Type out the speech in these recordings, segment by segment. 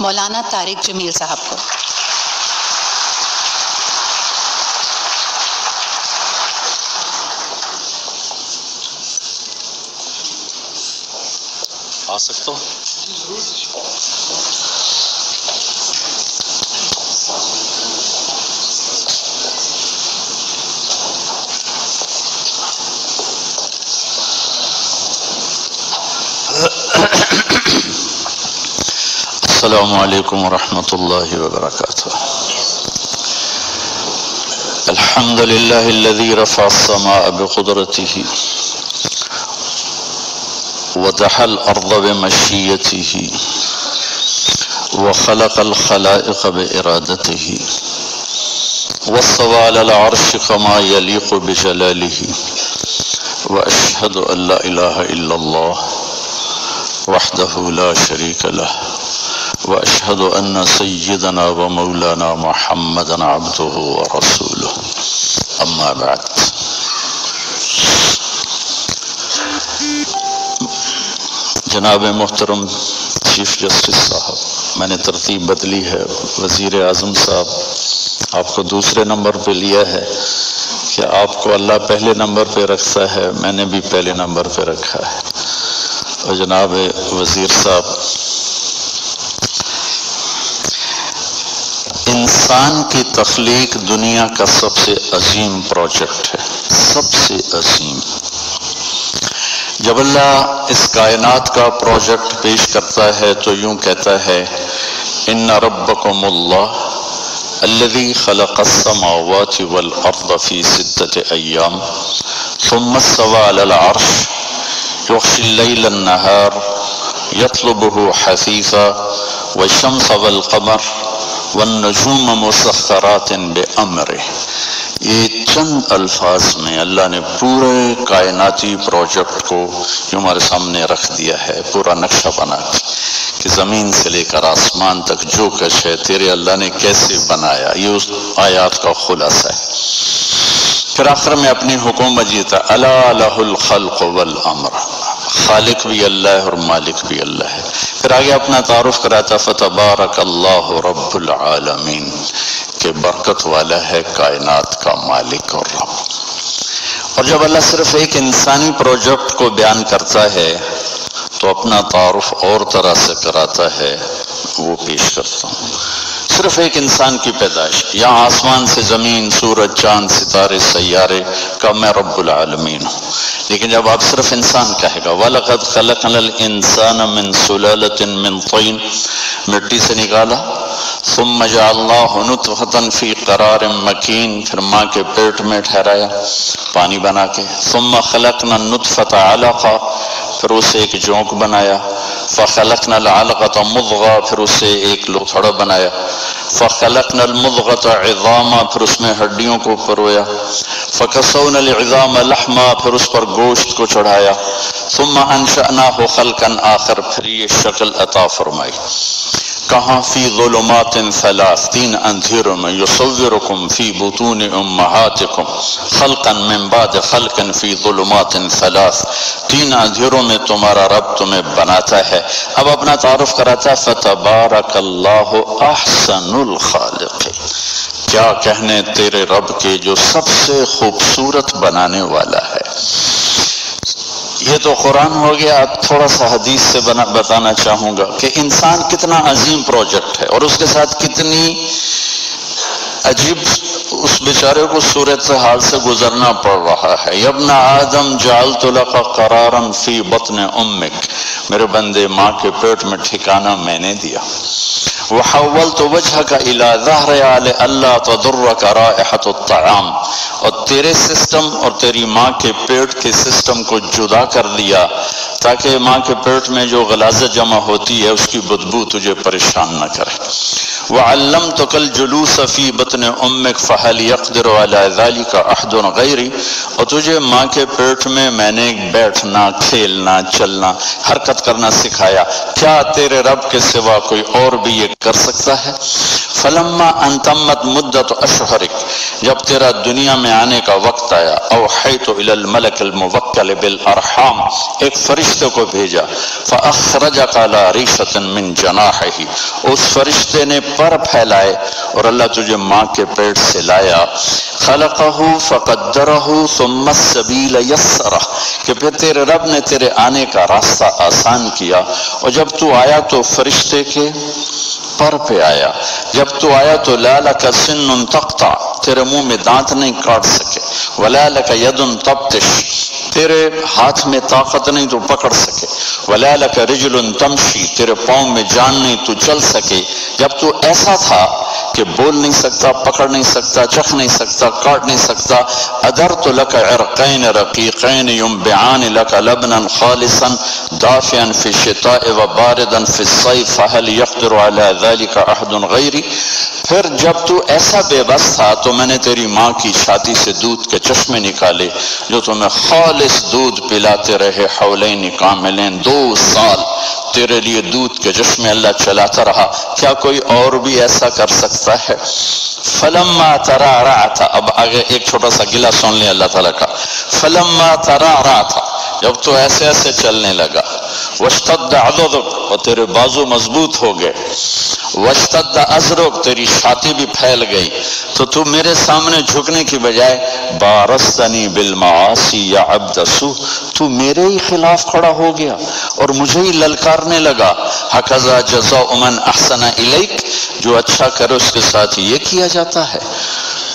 مولانا طارق جمیل صاحب کو۔ آ سکتا ہوں؟ السلام علیکم ورحمۃ اللہ وبرکاتہ۔ الحمد للہ الذی رفع السماء بقدرته ودحى الأرض بمشيته وخلق الخلائق بإرادته واستوى على العرش كما يليق بجلاله وأشهد أن لا إله إلا الله وحده لا شريك له وأشهد أن سيدنا ومولانا محمدا عبده ورسوله أما بعد۔ جناب محترم چیف جسٹس صاحب، میں نے ترتیب بدلی ہے، وزیر اعظم صاحب آپ کو دوسرے نمبر پہ لیا ہے کہ آپ کو اللہ پہلے نمبر پہ رکھتا ہے، میں نے بھی پہلے نمبر پہ رکھا ہے۔ اور جناب وزیر صاحب، انسان کی تخلیق دنیا کا سب سے عظیم پروجیکٹ ہے، سب سے عظیم۔ جب اللہ اس کائنات کا پروجیکٹ پیش کرتا ہے تو یوں کہتا ہے، ان ربکم اللہ الذی خلق السماوات والارض فی 6 ایام ثم استوى علی العرش یغشی اللیل النہار یطلبہ حثیثا والشمس والقمر والنجوم مسخرات بامرہ۔ یہ چند الفاظ میں اللہ نے پورے کائناتی پروجیکٹ کو جو ہمارے سامنے رکھ دیا ہے، پورا نقشہ بنا کے کہ زمین سے لے کر آسمان تک جو کچھ ہے تیرے اللہ نے کیسے بنایا، یہ اس آیات کا خلاصہ ہے۔ پھر آخر میں اپنی حکومت جیتا، الا لہ الخلق والامر، خالق بھی اللہ ہے اور مالک بھی اللہ ہے۔ پھر آگے اپنا تعارف کراتا، فتبارک اللہ رب العالمین، کہ برکت والا ہے کائنات کا مالک اور رب۔ اور جب اللہ صرف ایک انسانی پروجیکٹ کو بیان کرتا ہے تو اپنا تعارف اور طرح سے کراتا ہے، وہ پیش کرتا ہوں۔ صرف ایک انسان کی پیدائش، یہاں آسمان سے زمین، سورج، چاند، ستارے، سیارے کا میں رب العالمین ہوں۔ لیکن جب آپ صرف انسان کہے گا، وَلَقَدْ خَلَقْنَا الْإِنسَانَ مِنْ سُلَالَةٍ مِنْ طِينٍ، مٹی سے نکالا، ثم جعلناہ نطفۃ فی قرار مکین، پھر ماں کے پیٹ میں ٹھہرایا پانی بنا کے، ثم خلقنا النطفۃ علقہ، پھر اسے ایک جونک بنایا، فخلقنا العلقۃ مضغہ، پھر اسے ایک لوتھڑا بنایا، فخلقنا المضغۃ عظاما، پھر اس میں ہڈیوں کو پرویا، فکسونا العظام لحما، پھر اس پر گوشت کو چڑھایا، ثم انشأناہ خلقا آخر، پھر یہ شکل عطا فرمائی۔ کہاں؟ فی ظلمات ثلاث، 3 اندھیروں میں، یصورکم فی بطون امہاتکم خلقا من بعد خلق فی ظلمات ثلاث، 3 اندھیروں میں تمہارا رب تمہیں بناتا ہے۔ اب اپنا تعارف کراتا ہے، فتبارک اللہ احسن الخالق، کیا کہنے تیرے رب کے جو سب سے خوبصورت بنانے والا ہے۔ یہ تو قرآن ہو گیا، اب تھوڑا سا حدیث سے بتانا چاہوں گا کہ انسان کتنا عظیم پروجیکٹ ہے اور اس کے ساتھ کتنی عجیب اس بیچارے کو صورتحال سے گزرنا پڑ رہا ہے۔ یا ابن آدم جعلت لک قرارا فی بطن امک، میرے بندے ماں کے پیٹ میں ٹھکانہ میں نے دیا۔ وحولت وجهك الى ظهر لئلا تضرك رائحة الطعام، اور تیرے سسٹم اور تیری ماں کے پیٹ کے سسٹم کو جدا کر دیا تاکہ ماں کے پیٹ میں جو غلاظت جمع ہوتی ہے اس کی بدبو تجھے پریشان نہ کرے۔ وعلمتك الجلوس في بطن امك فهل يقدر على ذلك احد غيري، اور تجھے ماں کے پیٹ میں نے بیٹھنا، کھیلنا، چلنا، حرکت کرنا سکھایا، کیا تیرے رب کے سوا کوئی اور بھی یہ کر سکتا ہے؟ فلما انتمت مدت اشہرک، جب تیرا دنیا میں آنے کا وقت آیا، اوحیت الی الملک الموکل بالارحام، ایک فرشتہ فرشتے کو بھیجا، فَأَخْرَجَكَ عَلَىٰ رِيشَةٍ مِّن جَنَاحِهِ، اس فرشتے نے پر پھیلائے اور اللہ تجھے ماں کے پیٹ سے لایا، خَلَقَهُ فَقَدَّرَهُ ثُمَّ السَّبِيلَ يَسَّرَهُ، کہ پھر تیرے رب نے تیرے آنے کا راستہ آسان کیا، اور جب تو آیا تو فرشتے کے پر پہ آیا، جب تو آیا تو لَا لَكَ سِنٌّ تَقْطَعُ، تیرے منہ میں دانت نہیں کاٹ سکے، وَلَا لَكَ يَدٌ تَبْطِشُ، تیرے ہاتھ میں طاقت نہیں تو پکڑ سکے، وَلَا لَكَ رِجْلٌ تَمْشِي، تیرے پاؤں میں جان نہیں تو چل سکے، جب تو ایسا تھا کہ بول نہیں سکتا، پکڑ نہیں سکتا، چکھ نہیں سکتا، کاٹ نہیں سکتا، أَدَرْتُ لَكَ عِرْقَيْنِ رَقِيقَيْنِ يُنْبِعَانِ لَكَ لَبْنًا خَالِصًا دَافِعًا فِي الشِّتَاءِ وَبَارِدًا فِي الصَّيْفِ فَهَلْ يَقْدِرُ عَلَى ذَلِكَ أَحَدٌ غَيْرِي، پھر جب تو ایسا بے بس تھا تو میں نے تیری ماں کی چھاتی سے دودھ کے چشمے نکالے جو تمہیں خالص دودھ پلاتے رہے، حولین کاملین، 2 سال تیرے لیے دودھ کے چشمے اللہ چلاتا رہا، کیا کوئی اور بھی ایسا کر سکتا ہے؟ فلما ترعرعت، اب آگے ایک چھوٹا سا گلہ سن لیں اللہ تعالیٰ کا، فلما ترعرعت، جب تو ایسے ایسے چلنے لگا، واشتد عضدک، اور تیرے بازو مضبوط ہو گئے، واشتد ازرک، تیری چھاتی بھی پھیل گئی، تو میرے سامنے جھکنے کی بجائے بارستنی بالمعاصی یا عبد سو، تو میرے ہی خلاف کھڑا ہو گیا اور مجھے ہی للکارنے لگا، ہکذا جزاء من احسن الیک، جو اچھا کرے اس کے ساتھ یہ کیا جاتا ہے،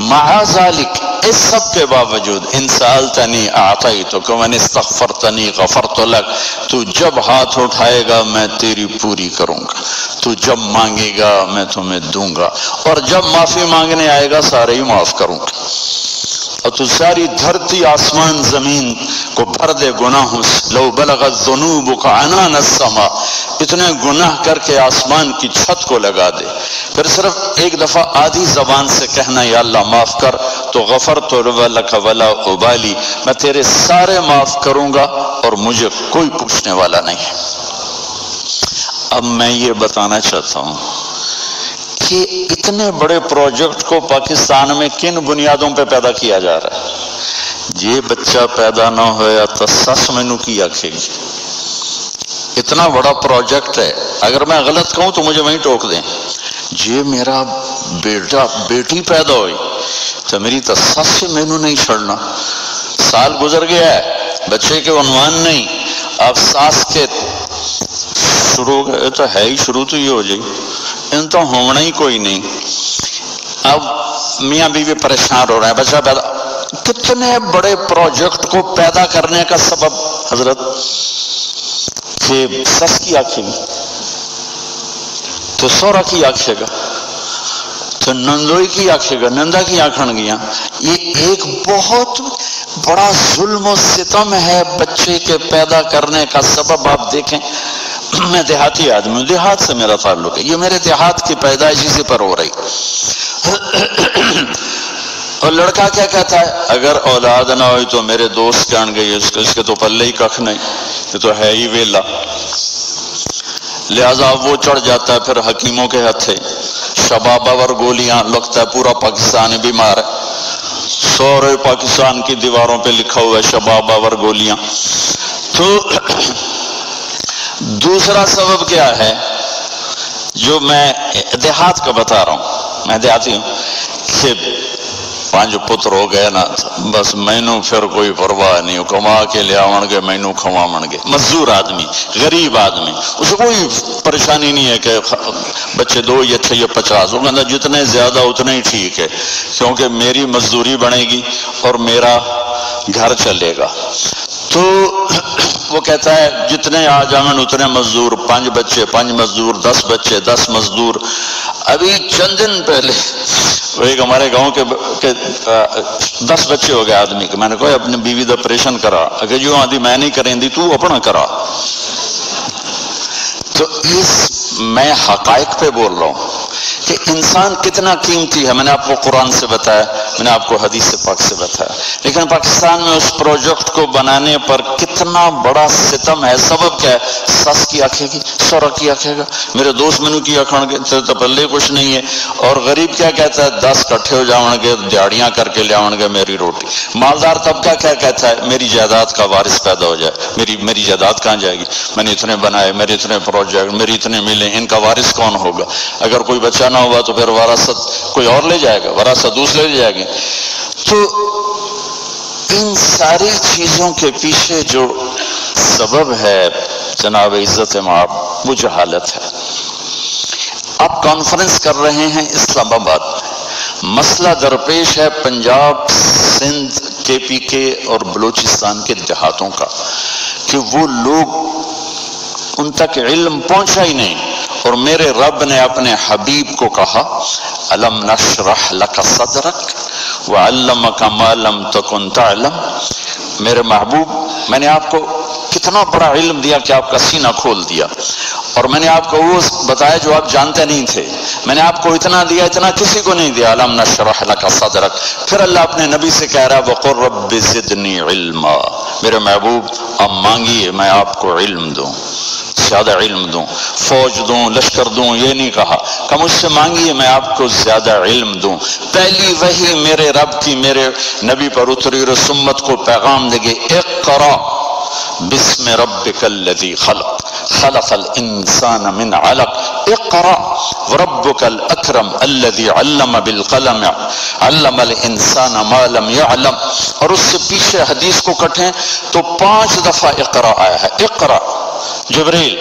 مع ذالک، اس سب کے باوجود، ان سألتنی اعطیتک وان استغفرتنی غفرت لک، تو جب ہاتھ اٹھائے گا میں تیری پوری کروں گا، تو جب مانگے گا میں تمہیں دوں گا، اور جب معافی مانگنے آئے گا سارے ہی معاف کروں گا، اور تو ساری دھرتی آسمان زمین کو بھر دے گناہوں سے، لو بلغت ذنوبک عنان السماء، اتنے گناہ کر کے آسمان کی چھت کو لگا دے، پھر صرف ایک دفعہ آدھی زبان سے کہنا یا اللہ معاف کر، تو غفرت لک ولا ابالی، میں تیرے سارے معاف کروں گا اور مجھے کوئی پوچھنے والا نہیں ہے۔ اب میں یہ بتانا چاہتا ہوں کہ اتنے بڑے پروجیکٹ کو پاکستان میں کن بنیادوں پہ پیدا کیا جا رہا ہے؟ یہ بچہ پیدا نہ ہویا تو سس مینو کی آکھے گی، اتنا بڑا پروجیکٹ ہے، اگر میں غلط کہوں تو مجھے وہیں ٹوک دیں، جی میرا بیٹی پیدا ہوئی تو میری تو سس سے مینو نہیں چھڑنا، سال گزر گیا ہے، بچے کے عنوان نہیں، اب ساس کے شروع تو ہے ہی، شروع تو یہ ہو جائے ان تو ہونا ہی کوئی نہیں، اب میاں بیوی پریشان ہو رہے ہیں، بچہ پیدا، کتنے بڑے پروجیکٹ کو پیدا کرنے کا سبب حضرت کہ سس کی آنکھیں گی تو سورا کی آنکھے گا تو نندوئی کی آنکھے گا، نندا کی آنکھن گیا، یہ ایک بہت بڑا ظلم و ستم ہے بچے کے پیدا کرنے کا سبب۔ آپ دیکھیں میں دیہاتی آدمی ہوں، دیہات سے میرا تعلق ہے، یہ میرے دیہات کی پیدائش اسی پر ہو رہی، اور لڑکا کیا کہتا ہے اگر اولاد نہ ہوئی تو میرے دوست کہن گئی اس کے تو پلے ہی ککھ نہیں، یہ تو ہے ہی ویلا، لہذا وہ چڑھ جاتا ہے پھر حکیموں کے ہتھے، شبابہ ور گولیاں، لگتا ہے پورا پاکستان بیمار ہے، سورے پاکستان کی دیواروں پہ لکھا ہوا ہے شبابہ ور گولیاں۔ تو دوسرا سبب کیا ہے جو میں دیہات کا بتا رہا ہوں، میں دیہاتی ہوں، کہ 5 پتر ہو گئے نا بس مینو پھر کوئی پرواہ نہیں، کما کے لے آون گے مینو کھواون گے، مزدور آدمی، غریب آدمی، اسے کوئی پریشانی نہیں ہے کہ بچے 2 یا 6 یا 50، وہ کہتا جتنے زیادہ اتنے ہی ٹھیک ہے، کیونکہ میری مزدوری بنے گی اور میرا گھر چلے گا۔ تو وہ کہتا ہے جتنے آ جائیں اتنے مزدور، 5 بچے 5 مزدور، 10 بچے 10 مزدور۔ ابھی چند دن پہلے وہ ایک ہمارے گاؤں کے 10 بچے ہو گئے آدمی کے، میں نے کہا اپنی بیوی دا آپریشن کرا، اگر جو آدھی میں نہیں کریں دی تو اپنا کرا۔ تو اس میں حقائق پہ بول رہا ہوں کہ انسان کتنا قیمتی ہے. میں نے آپ کو قرآن سے بتایا, میں نے آپ کو حدیث پاک سے بتایا, لیکن پاکستان میں اس پروجیکٹ کو بنانے پر کتنا بڑا ستم ہے. سبب کیا ہے؟ سس کی آکھے گی, سورا کی آکھے گا, میرے دوست منو کی آکھن گے تو پلے کچھ نہیں ہے. اور غریب کیا کہتا ہے؟ 10 کٹھے ہو جاؤں گے, دیہڑیاں کر کے لے آؤں گے میری روٹی. مالدار طبقہ کیا کہتا ہے؟ میری جائیداد کا وارث پیدا ہو جائے. میری جائیداد کہاں جائے گی؟ میں نے اتنے بنائے, میرے اتنے پروجیکٹ, میری اتنے ملے, ان کا وارث کون ہوگا؟ اگر کوئی بچہ نہ ہوا تو پھر وراثت کوئی اور لے جائے گا, وراثت دوسرے لے جائے گے. تو ان ساری چیزوں کے پیچھے جو سبب ہے جناب عزت مآب, وہ جہالت ہے. آپ کانفرنس کر رہے ہیں اسلام آباد میں, مسئلہ درپیش ہے پنجاب, سندھ, کے پی کے اور بلوچستان کے دیہاتوں کا, کہ وہ لوگ ان تک علم پہنچا ہی نہیں. اور میرے رب نے اپنے حبیب کو کہا, الم نشرح لک صدرک وعلمک ما لم تکن تعلم. میرے محبوب, میں نے آپ کو کتنا بڑا علم دیا کہ آپ کا سینہ کھول دیا, اور میں نے آپ کو وہ بتایا جو آپ جانتے نہیں تھے. میں نے آپ کو اتنا دیا, اتنا کسی کو نہیں دیا. الم نشرح لک صدرک. پھر اللہ اپنے نبی سے کہہ رہا, وقل رب زدنی علما. میرے محبوب, آپ مانگیے میں آپ کو علم دوں, زیادہ علم دوں, فوج دوں, لشکر دوں, یہ نہیں کہا کہ مجھ سے مانگیے میں آپ کو زیادہ علم دوں. پہلی وحی میرے رب کی میرے نبی پر اتری, رسومت کو پیغام دے گی, اقرا بسم ربک الذی خلق خلق الانسان من علق اقرا وربک الاکرم الذی علم بالقلم علم الانسان ما لم يعلم. اور اس سے پیچھے حدیث کو کٹیں تو 5 دفعہ اقرا آیا ہے. اقرا, جبریل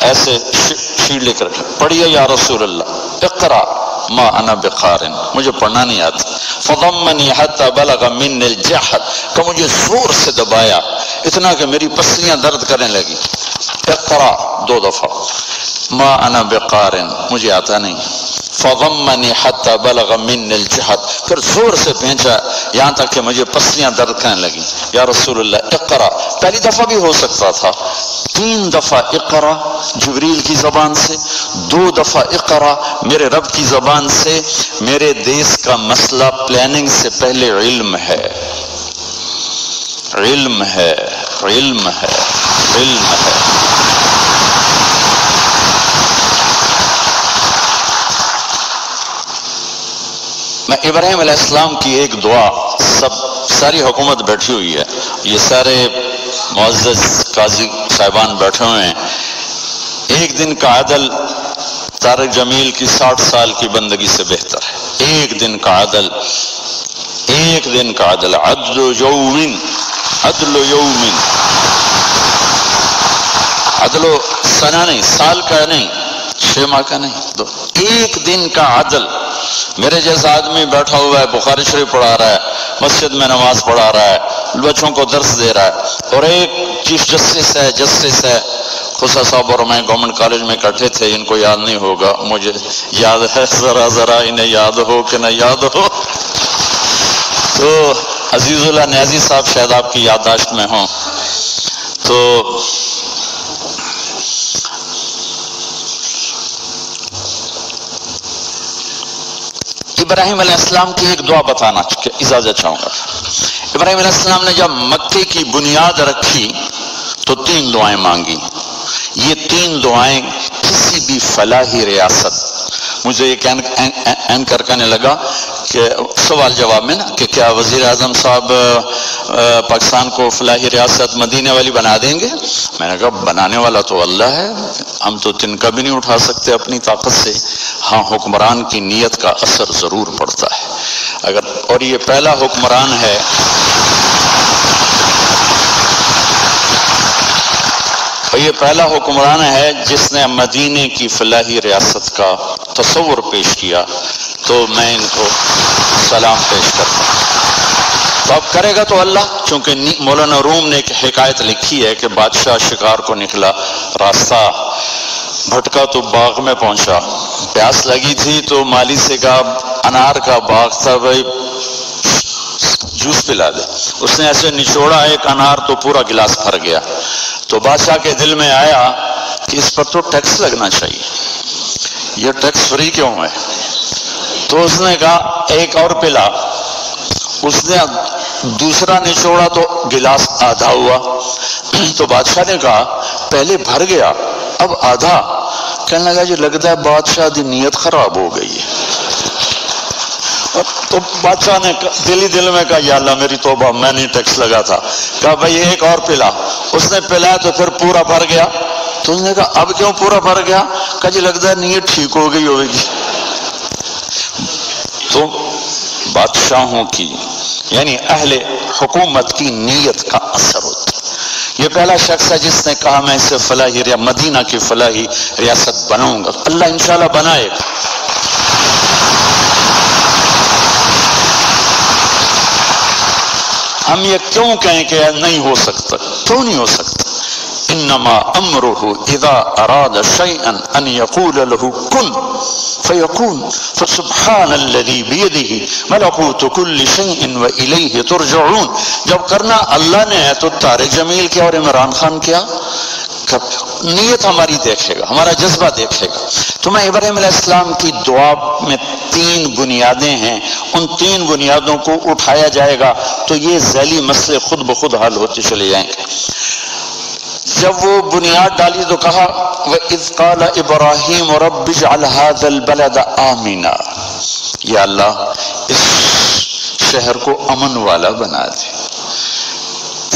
ایسے شیٹ لے کر پڑھیے یا رسول اللہ, اقرا ما انا بقارن, مجھے پڑھنا نہیں آتا. فضمنی حتی بلغ من الجحد, کہ مجھے زور سے دبایا اتنا کہ میری پسلیاں درد کرنے لگی. اقرا 2 دفعہ, ما انا بقارن, مجھے آتا نہیں. فضمنی حتی بلغ من الجحد, پھر زور سے پھینچا یہاں تک کہ مجھے پسلیاں درد کرنے لگی. یا رسول اللہ اقرا, پہلی دفعہ بھی ہو سکتا تھا. 3 دفعہ اقرا جبریل کی زبان سے, 2 دفعہ اقرا میرے رب کی زبان سے. میرے دیس کا مسئلہ پلاننگ سے پہلے علم ہے, علم ہے, علم ہے, علم ہے. میں ابراہیم علیہ السلام کی ایک دعا, ساری حکومت بیٹھی ہوئی ہے, یہ سارے معزز قاضی صاحبان بیٹھے ہوئے ہیں. ایک دن کا عدل طارق جمیل کی 60 سال کی بندگی سے بہتر ہے. ایک دن کا عدل, ایک دن کا عدل, عدل یومن, عدل یومن, عدل و سنہ نہیں, سال کا نہیں, 6 ماہ کا نہیں, ایک دن کا عدل. میرے جیسا آدمی بیٹھا ہوا ہے, بخاری شریف پڑھا رہا ہے, مسجد میں نماز پڑھا رہا ہے, بچوں کو درس دے رہا ہے, اور ایک چیف جسٹس ہے. خسا صاحب اور میں گورنمنٹ کالج میں اکٹھے تھے, ان کو یاد نہیں ہوگا, مجھے یاد ہے, ذرا انہیں یاد ہو کہ نہ یاد ہو. تو عزیز اللہ نیازی صاحب شاید آپ کی یادداشت میں ہوں. تو ابراہیم علیہ السلام کی ایک دعا بتانا اجازت چاہوں گا. ابراہیم علیہ السلام نے جب مکے کی بنیاد رکھی تو 3 دعائیں مانگی. یہ 3 دعائیں کسی بھی فلاحی ریاست, مجھے ایک اینکر کہنے لگا کہ سوال جواب میں نا کہ کیا وزیر اعظم صاحب پاکستان کو فلاحی ریاست مدینے والی بنا دیں گے؟ میں نے کہا بنانے والا تو اللہ ہے, ہم تو تنکا بھی نہیں اٹھا سکتے اپنی طاقت سے. ہاں, حکمران کی نیت کا اثر ضرور پڑتا ہے. اگر اور یہ پہلا حکمران ہے جس نے مدینے کی فلاحی ریاست کا تصور پیش کیا, تو میں ان کو سلام پیش کرتا ہوں. تو اب کرے گا تو اللہ, چونکہ مولانا روم نے ایک حکایت لکھی ہے کہ بادشاہ شکار کو نکلا, راستہ بھٹکا تو باغ میں پہنچا, پیاس لگی تھی تو مالی سے کہا انار کا باغ تھا بھائی جوس پلا دے. اس نے ایسے نچوڑا ایک انار تو پورا گلاس بھر گیا. تو بادشاہ کے دل میں آیا کہ اس پر تو ٹیکس لگنا چاہیے، یہ ٹیکس فری کیوں ہے؟ تو اس نے کہا ایک اور پلا، اس نے دوسرا نچوڑا تو گلاس آدھا ہوا، تو بادشاہ نے کہا پہلے بھر گیا اب آدھا، کہنے لگا جی لگتا ہے بادشاہ دی نیت خراب ہو گئی ہے۔ تو بادشاہ نے دل میں کہا یا اللہ میری توبہ، میں نہیں ٹیکس لگا تھا۔ کہا بھائی ایک اور پلا، اس نے پلایا تو پھر پورا بھر گیا، تو اس نے کہا اب کیوں پورا بھر گیا؟ کہا جی لگتا ہے نیت ٹھیک ہو گئی ہوگی۔ تو بادشاہوں کی یعنی اہل حکومت کی نیت کا اثر ہوتا ہے۔ یہ پہلا شخص ہے جس نے کہا میں اسے فلاحی مدینہ کی فلاحی ریاست بناؤں گا، اللہ انشاءاللہ بنائے گا۔ ہم یہ کیوں کہیں کہ نہیں ہو سکتا؟ کیوں نہیں ہو سکتا؟ انما امره اذا اراد شيئا ان يقول له كن فيكون، فسبحان الذي بيده ملكوت كل شيء واليه ترجعون۔ جب کرنا اللہ نے ہے تو طارق جمیل کیا اور عمران خان کیا، نیت ہماری دیکھے گا، ہمارا جذبہ دیکھے گا۔ تو میں ابراہیم علیہ السلام کی دعا میں 3 بنیادیں ہیں، ان 3 بنیادوں کو اٹھایا جائے گا تو یہ ذیلی مسئلے خود بخود حل ہوتے چلے جائیں گے۔ جب وہ بنیاد ڈالی تو کہا وَإِذْ قَالَ إِبْرَاهِيمُ رَبِّ اجْعَلْ هَذَا الْبَلَدَ آمِنًا، یا اللہ اس شہر کو امن والا بنا دے۔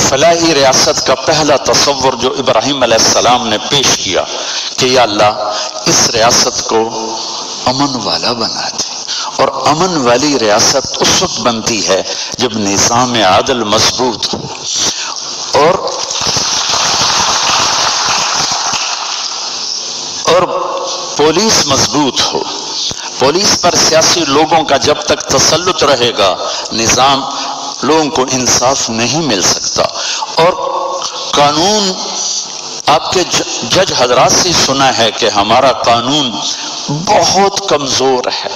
فلاحی ریاست کا پہلا تصور جو ابراہیم علیہ السلام نے پیش کیا کہ یا اللہ اس ریاست کو امن والا بنا دے، اور امن والی ریاست اس وقت بنتی ہے جب نظام عدل مضبوط ہو اور پولیس مضبوط ہو۔ پولیس پر سیاسی لوگوں کا جب تک تسلط رہے گا نظام لوگوں کو انصاف نہیں مل سکتا۔ اور قانون آپ کے جج حضرات سے سنا ہے کہ ہمارا قانون بہت کمزور ہے،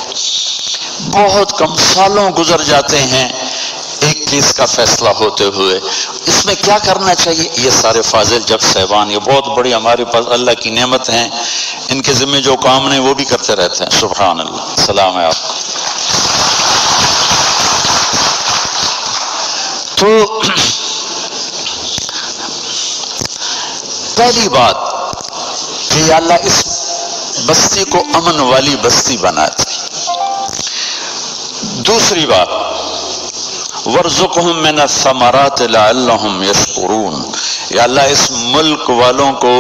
بہت کم سالوں گزر جاتے ہیں ایک کیس کا فیصلہ ہوتے ہوئے۔ اس میں کیا کرنا چاہیے؟ یہ سارے فاضل جج صاحبان یہ بہت بڑی ہمارے پاس اللہ کی نعمت ہیں، ان کے ذمہ جو کام نہیں وہ بھی کرتے رہتے ہیں، سبحان اللہ، سلام ہے آپ کو۔ تو پہلی بات کہ یا اللہ اس بستی کو امن والی بستی بنا دے۔ دوسری بات وَارْزُقْهُم مِّنَ الثَّمَرَاتِ لَعَلَّهُمْ يَشْكُرُونَ، یا اللہ اس ملک والوں کو،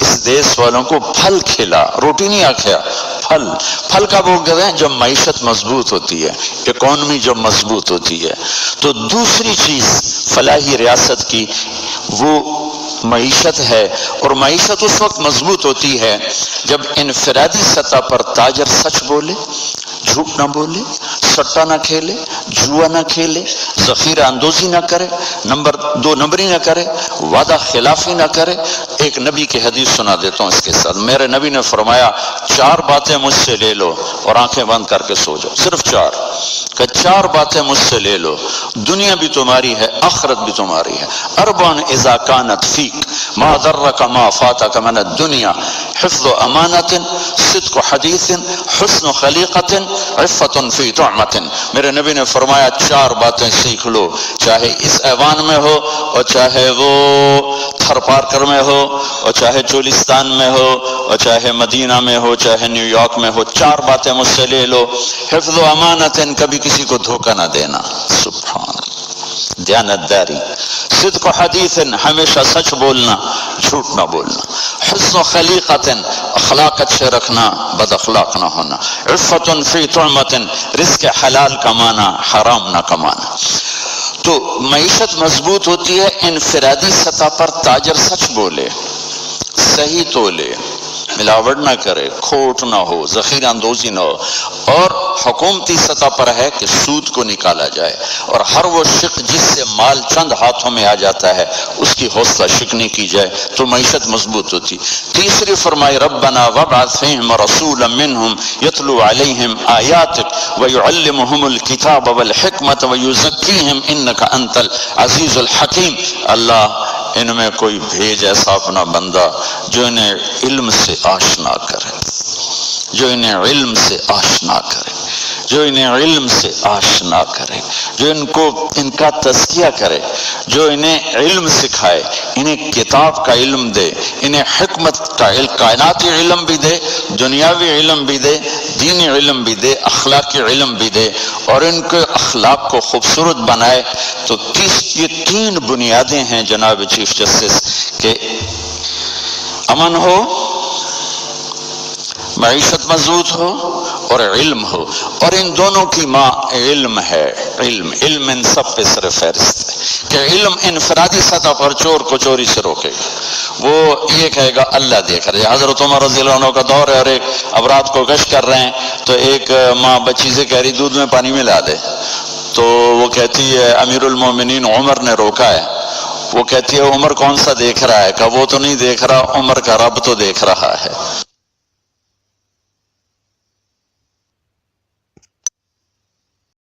اس دیش والوں کو پھل کھلا، روٹی نہیں آکھیا، پھل کا وہ کہتے ہیں جب معیشت مضبوط ہوتی ہے، اکانومی جب مضبوط ہوتی ہے۔ تو دوسری چیز فلاحی ریاست کی وہ معیشت ہے، اور معیشت اس وقت مضبوط ہوتی ہے جب انفرادی سطح پر تاجر سچ بولے، جھوٹ نہ بولے، سٹا نہ کھیلے، جوا نہ کھیلے، ذخیرہ اندوزی نہ کرے، دو نمبری نہ کرے، وعدہ خلافی نہ کرے۔ ایک نبی کی حدیث سنا دیتا ہوں اس کے ساتھ۔ میرے نبی نے فرمایا 4 باتیں مجھ سے لے لو اور آنکھیں بند کر کے سو جاؤ، صرف 4 کہ 4 باتیں مجھ سے لے لو، دنیا بھی تمہاری ہے آخرت بھی تمہاری ہے۔ اربع اذا كانت فيك ما ضرك ما فاتك من الدنيا، حفظ امانت، صدق حدیث، حسن خلیقت، عفت فی طعمت۔ میرے نبی نے فرمایا 4 باتیں سیکھ لو، چاہے اس ایوان میں ہو اور چاہے وہ تھر پارکر میں ہو اور چاہے چولستان میں ہو اور چاہے مدینہ میں ہو چاہے نیو یارک میں ہو، 4 باتیں مجھ سے لے لو۔ حفظ و امانت، کبھی کسی کو دھوکہ نہ دینا، سبحان اللہ، دیانت داری۔ صدق و حدیث، ہمیشہ سچ بولنا، جھوٹ نہ بولنا۔ حسن و خلیقت، اخلاق اچھے رکھنا، بد اخلاق نہ ہونا۔ عفت فی طعمت، رزق حلال کمانا، حرام نہ کمانا۔ تو معیشت مضبوط ہوتی ہے انفرادی سطح پر تاجر سچ بولے، صحیح تولے، ملاوٹ نہ کرے، کھوٹ نہ ہو، ذخیرہ اندوزی نہ ہو۔ اور حکومتی سطح پر ہے کہ سود کو نکالا جائے، اور ہر وہ شق جس سے مال چند ہاتھوں میں آ جاتا ہے اس کی حوصلہ شکنی کی جائے تو معیشت مضبوط ہوتی۔ تیسری فرمائی ربنا وابعث فیہم رسولا منہم یتلو علیہم آیاتک ویعلمہم الکتاب والحکمت ویزکیہم انک انت العزیز الحکیم۔ اللہ ان میں کوئی بھیج ایسا اپنا بندہ جو انہیں علم سے آشنا کرے، جو انہیں علم سے آشنا کرے، جو انہیں علم سے آشنا کرے، جو ان کا تزکیہ کرے، جو انہیں علم سکھائے، انہیں کتاب کا علم دے، انہیں حکمت کا علم، کائناتی علم بھی دے، دنیاوی علم بھی دے، دینی علم بھی دے، اخلاقی علم بھی دے، اور ان کے اخلاق کو خوبصورت بنائے۔ تو یہ 3 بنیادیں ہیں جناب چیف جسٹس، کہ امن ہو، معیشت مضبوط ہو اور علم ہو، اور ان دونوں کی ماں علم ہے۔ علم ان سب پہ سر فہرست ہے کہ علم انفرادی سطح پر چور کو چوری سے روکے گا، وہ یہ کہے گا اللہ دیکھ رہے۔ حضرت عمر رضی اللہ عنہ کا دور ہے، اور ایک اب رات کو گشت کر رہے ہیں، تو ایک ماں بچی سے کہہ رہی دودھ میں پانی ملا دے، تو وہ کہتی ہے امیر المومنین عمر نے روکا ہے۔ وہ کہتی ہے عمر کون سا دیکھ رہا ہے؟ کہ وہ تو نہیں دیکھ رہا، عمر کا رب تو دیکھ رہا ہے۔